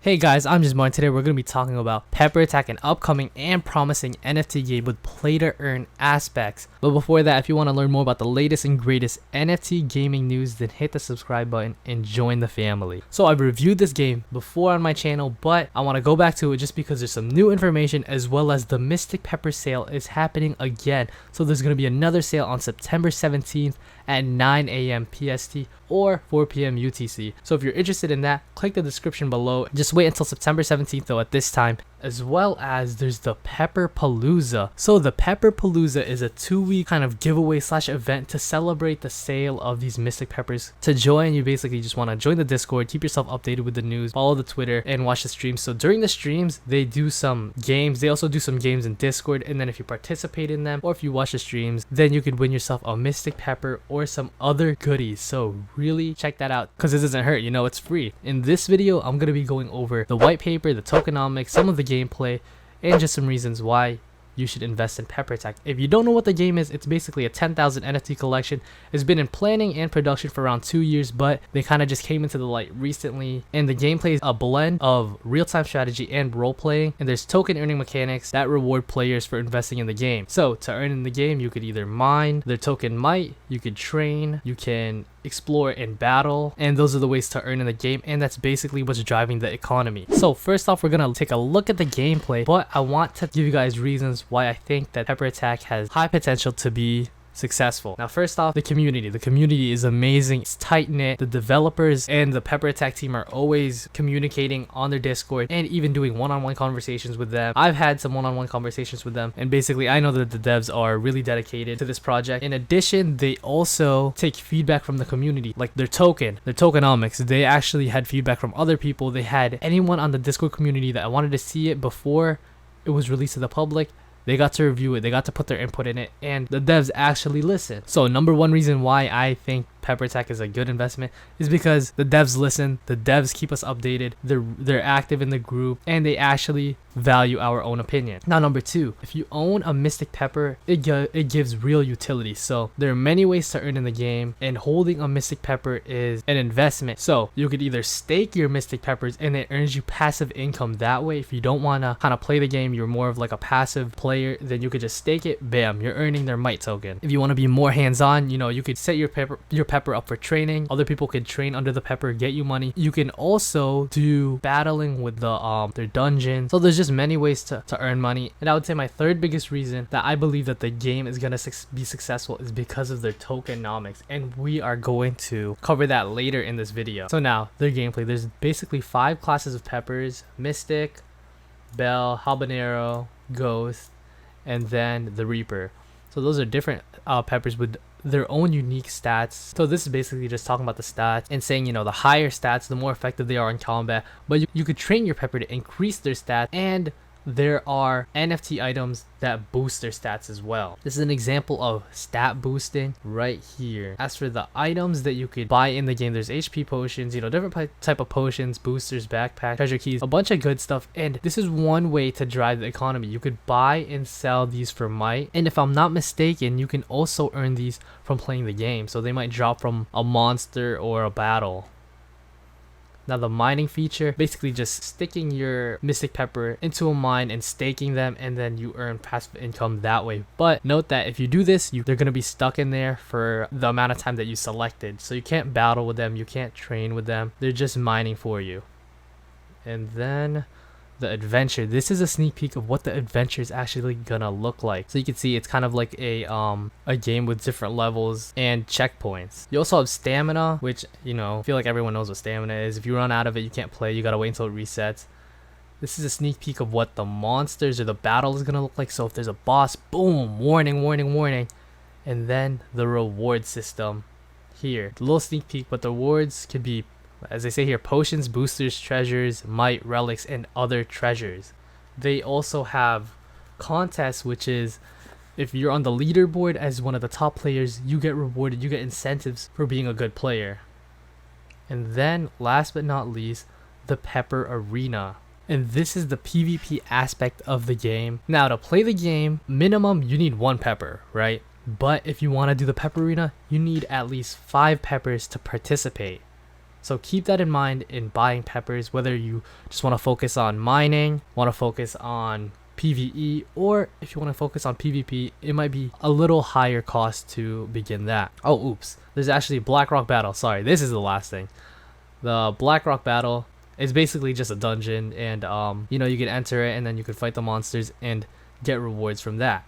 Hey guys, I'm just Martin. Today we're going to be talking about Pepper Attack, an upcoming and promising NFT game with play to earn aspects. But before that, if you want to learn more about the latest and greatest NFT gaming news, then hit the subscribe button and join the family. So I've reviewed this game before on my channel, but I want to go back to it just because there's some new information, as well as the Mystic Pepper sale is happening again. So there's going to be another sale on September 17th at 9 a.m. PST or 4 p.m. UTC. So if you're interested in that, click the description below. Just wait until September 17th though at this time. As well as there's the Pepper Palooza. So the Pepper Palooza is a 2-week kind of giveaway / event to celebrate the sale of these Mystic Peppers. To join, you basically just want to join the Discord, keep yourself updated with the news, follow the Twitter, and watch the streams. So during the streams, they do some games. They also do some games in Discord, and then if you participate in them or if you watch the streams, then you could win yourself a Mystic Pepper or some other goodies. So really check that out because it doesn't hurt, you know, it's free. In this video, I'm going to be going over the white paper, the tokenomics, some of the gameplay, and just some reasons why you should invest in Pepper Attack. If you don't know what the game is, it's basically a 10,000 NFT collection. It's been in planning and production for around 2 years, but they kind of just came into the light recently. And the gameplay is a blend of real-time strategy and role-playing, and there's token earning mechanics that reward players for investing in the game. So to earn in the game, you could either mine their token might, you could train, you can explore and battle, and those are the ways to earn in the game, and that's basically what's driving the economy. So first off, we're gonna take a look at the gameplay, but I want to give you guys reasons why I think that Pepper Attack has high potential to be successful. Now first off, the community is amazing. It's tight knit. The developers and the Pepper Attack team are always communicating on their Discord and even doing one-on-one conversations with them. I've had some one-on-one conversations with them, and basically I know that the devs are really dedicated to this project. In addition, they also take feedback from the community, like their tokenomics. They actually had feedback from other people. They had anyone on the Discord community that wanted to see it before it was released to the public. They got to review it, they got to put their input in it, and the devs actually listen. So number one reason why I think Pepper Attack is a good investment is because the devs listen, the devs keep us updated, they're active in the group, and they actually value our own opinion. Now number two, if you own a Mystic Pepper, it gives real utility. So there are many ways to earn in the game, and holding a Mystic Pepper is an investment. So you could either stake your Mystic Peppers and it earns you passive income that way. If you don't want to kind of play the game, you're more of like a passive player, then you could just stake it, bam, you're earning their might token. If you want to be more hands-on, you know, you could set your pepper up for training. Other people can train under the pepper, get you money. You can also do battling with their dungeon. So there's just many ways to earn money. And I would say my third biggest reason that I believe that the game is gonna be successful is because of their tokenomics, and we are going to cover that later in this video. So now their gameplay, there's basically 5 classes of peppers: Mystic, Bell, Habanero, Ghost, and then the Reaper. So those are different peppers with their own unique stats. So this is basically just talking about the stats and saying, you know, the higher stats, the more effective they are in combat. But you could train your pepper to increase their stats, and there are NFT items that boost their stats as well. This is an example of stat boosting right here. As for the items that you could buy in the game, there's HP potions, you know, different type of potions, boosters, backpack, treasure keys, a bunch of good stuff. And this is one way to drive the economy. You could buy and sell these for might, and if I'm not mistaken, you can also earn these from playing the game. So they might drop from a monster or a battle. Now the mining feature, basically just sticking your Mystic Pepper into a mine and staking them, and then you earn passive income that way. But note that if you do this, they're going to be stuck in there for the amount of time that you selected. So you can't battle with them, you can't train with them, they're just mining for you. And then the adventure, this is a sneak peek of what the adventure is actually gonna look like. So you can see it's kind of like a game with different levels and checkpoints. You also have stamina, which, you know, I feel like everyone knows what stamina is. If you run out of it, you can't play, you gotta wait until it resets. This is a sneak peek of what the monsters or the battle is gonna look like. So if there's a boss, boom, warning, warning, warning. And then the reward system here, a little sneak peek, but the rewards could be, as they say here, potions, boosters, treasures, might, relics, and other treasures. They also have contests, which is if you're on the leaderboard as one of the top players, you get rewarded, you get incentives for being a good player. And then last but not least, the Pepper Arena. And this is the PvP aspect of the game. Now to play the game, minimum you need 1 pepper, right? But if you want to do the Pepper Arena, you need at least 5 peppers to participate. So keep that in mind in buying peppers, whether you just want to focus on mining, want to focus on PvE, or if you want to focus on PvP, it might be a little higher cost to begin that. Oh, oops. There's actually Blackrock Battle. Sorry, this is the last thing. The Blackrock Battle is basically just a dungeon, and you know, you can enter it and then you can fight the monsters and get rewards from that.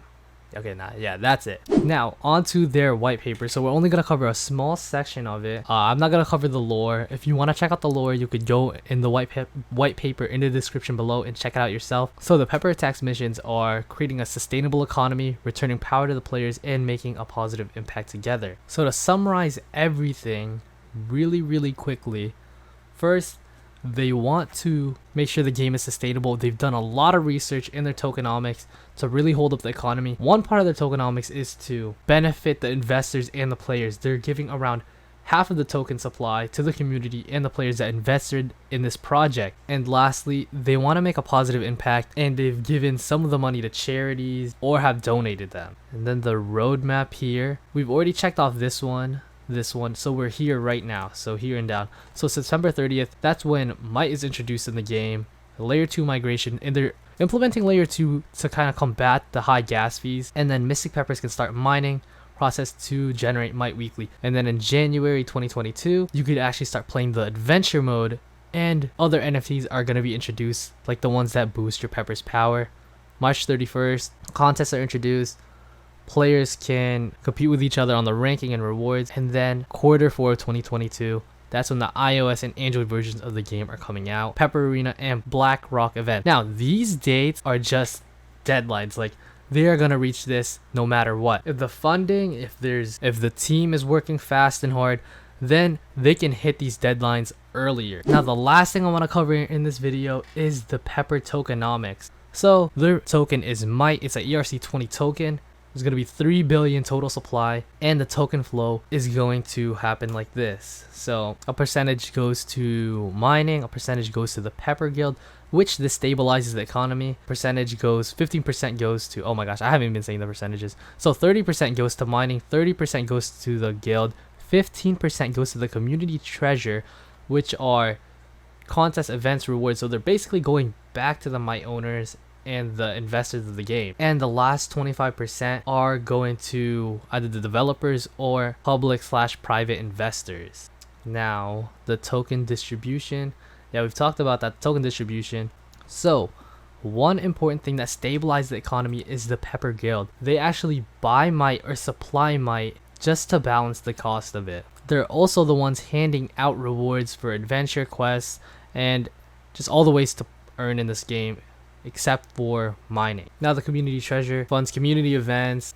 Okay, yeah, that's it. Now onto their white paper. So we're only gonna cover a small section of it. I'm not gonna cover the lore. If you want to check out the lore, you could go in the white paper in the description below and check it out yourself. So the pepper attacks missions are creating a sustainable economy, returning power to the players, and making a positive impact together. So to summarize everything really quickly, first, they want to make sure the game is sustainable. They've done a lot of research in their tokenomics to really hold up the economy. One part of their tokenomics is to benefit the investors and the players. They're giving around half of the token supply to the community and the players that invested in this project. And lastly, they want to make a positive impact, and they've given some of the money to charities or have donated them. And then the roadmap here, we've already checked off this one, so we're here right now, so here and down. So September 30th, that's when Might is introduced in the game, layer 2 migration, and they're implementing layer 2 to kind of combat the high gas fees. And then Mystic Peppers can start mining process to generate Might weekly. And then in January 2022, you could actually start playing the adventure mode, and other NFTs are going to be introduced, like the ones that boost your Pepper's power. March 31st, contests are introduced. Players can compete with each other on the ranking and rewards. And then Q4 of 2022, that's when the iOS and Android versions of the game are coming out. Pepper Arena and Blackrock event. Now these dates are just deadlines. Like, they are gonna reach this no matter what. If the funding, if the team is working fast and hard, then they can hit these deadlines earlier. Now the last thing I want to cover in this video is the Pepper tokenomics. So their token is Might. It's a ERC20 token. There's going to be 3 billion total supply, and the token flow is going to happen like this. So a percentage goes to mining, a percentage goes to the Pepper Guild, which this stabilizes the economy. Percentage goes, 15% goes to, oh my gosh, I haven't even been saying the percentages. So 30% goes to mining, 30% goes to the guild, 15% goes to the community treasure, which are contest events rewards. So they're basically going back to the Might owners and the investors of the game. And the last 25% are going to either the developers or public/private investors. Now the token distribution, yeah, we've talked about that token distribution. So one important thing that stabilizes the economy is the Pepper Guild. They actually buy Might or supply Might just to balance the cost of it. They're also the ones handing out rewards for adventure quests and just all the ways to earn in this game, except for mining. Now the community treasure funds community events,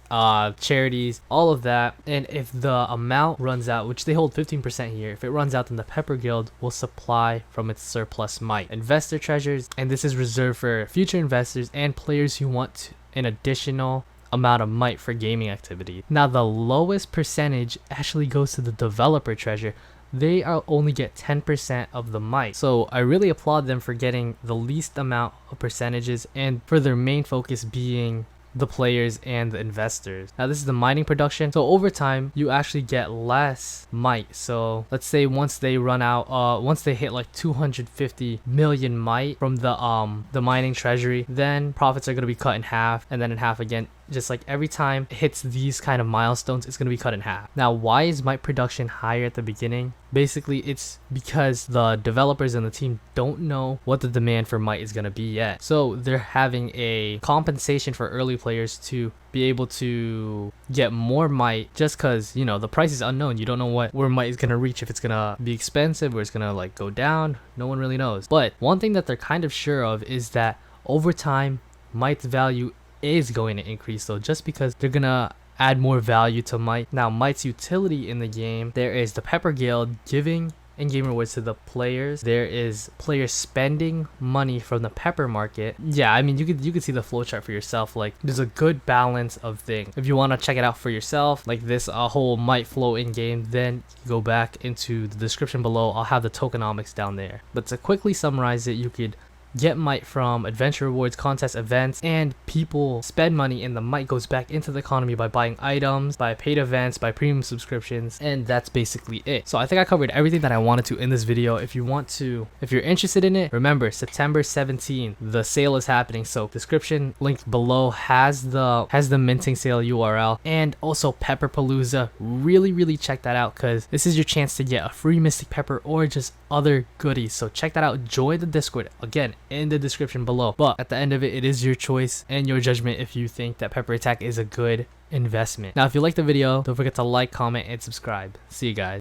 charities, all of that. And if the amount runs out, which they hold 15% here, if it runs out, then the Pepper Guild will supply from its surplus Might. Investor treasures, and this is reserved for future investors and players who want an additional amount of Might for gaming activity. Now the lowest percentage actually goes to the developer treasure. They only get 10% of the Might. So I really applaud them for getting the least amount of percentages and for their main focus being the players and the investors. Now this is the mining production. So over time you actually get less Might. So let's say once they run out, once they hit like 250 million Might from the mining treasury, then profits are going to be cut in half, and then in half again. Just like every time it hits these kind of milestones, it's going to be cut in half. Now why is Might production higher at the beginning? Basically it's because the developers and the team don't know what the demand for Might is going to be yet. So they're having a compensation for early players to be able to get more Might, just because, you know, the price is unknown. You don't know where Might is going to reach, if it's going to be expensive or it's going to like go down. No one really knows. But one thing that they're kind of sure of is that over time Might's value is going to increase. So just because they're gonna add more value to Might. Now Might's utility in the game, there is the Pepper Guild giving in-game rewards to the players. There is players spending money from the Pepper market. Yeah, I mean you could see the flowchart for yourself. Like there's a good balance of things. If you want to check it out for yourself, like this whole Might flow in game, then go back into the description below. I'll have the tokenomics down there. But to quickly summarize it, you could get might from adventure rewards, contest events, and people spend money and the might goes back into the economy by buying items, by paid events, by premium subscriptions, and that's basically it. So I think I covered everything that I wanted to in this video. If you're interested in it, remember September 17th, the sale is happening. So description link below has the minting sale URL, and also Pepperpalooza. Really check that out, because this is your chance to get a free Mystic Pepper or just other goodies. So check that out. Join the Discord, again, in the description below. But at the end of it, it is your choice and your judgment if you think that Pepper Attack is a good investment. Now, if you like the video, don't forget to like, comment, and subscribe. See you guys.